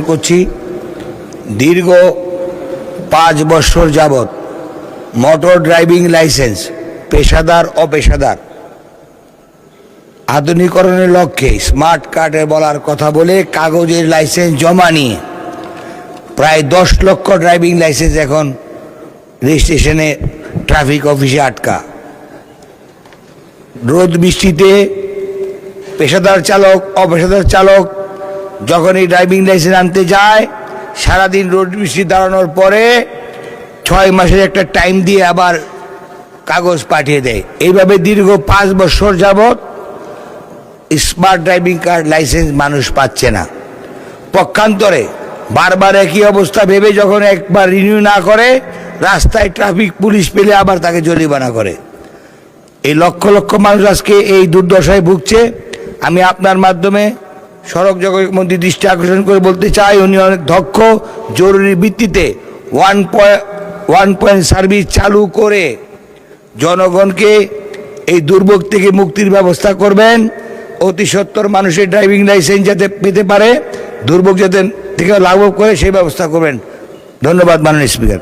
করছি দীর্ঘ 5 বছর যাবৎ মোটর ড্রাইভিং লাইসেন্স পেশাদার অপেশাদার আধুনিকরণের লক্ষ্যে স্মার্ট কার্ডে বলার কথা বলে কাগজের লাইসেন্স জমা নিয়ে প্রায় 10 লক্ষ ড্রাইভিং লাইসেন্স এখন রেজিস্ট্রেশনে ট্রাফিক অফিসে আটকা। রোদ বৃষ্টিতে পেশাদার চালক অপেশাদার চালক যখন এই ড্রাইভিং লাইসেন্স আনতে যায় সারাদিন রোদ বৃষ্টি দাঁড়ানোর পরে 6 মাসের একটা টাইম দিয়ে আবার কাগজ পাঠিয়ে দেয়। এইভাবে দীর্ঘ 5 বছর যাবৎ স্মার্ট ড্রাইভিং কার্ড লাইসেন্স মানুষ পাচ্ছে না। পক্ষান্তরে বারবার একই অবস্থা ভেবে যখন একবার রিনিউ না করে রাস্তায় ট্রাফিক পুলিশ পেলে আবার তাকে জরিমানা করে। এই লক্ষ লক্ষ মানুষ আজকে এই দুর্দশায় ভুগছে। আমি আপনার মাধ্যমে সড়ক যোগাযোগ মন্ত্রী দৃষ্টি আকর্ষণ করে বলতে চাই, উনি অনেক দক্ষ, জরুরি ভিত্তিতে 1 পয়েন্ট সার্ভিস চালু করে জনগণকে এই দুর্ভোগ থেকে মুক্তির ব্যবস্থা করবেন। অতি সত্বর মানুষের ড্রাইভিং লাইসেন্স যাতে পেতে পারে, দুর্ভোগ যাতে থেকে লাঘব করে সেই ব্যবস্থা করবেন। ধন্যবাদ মাননীয় স্পিকার।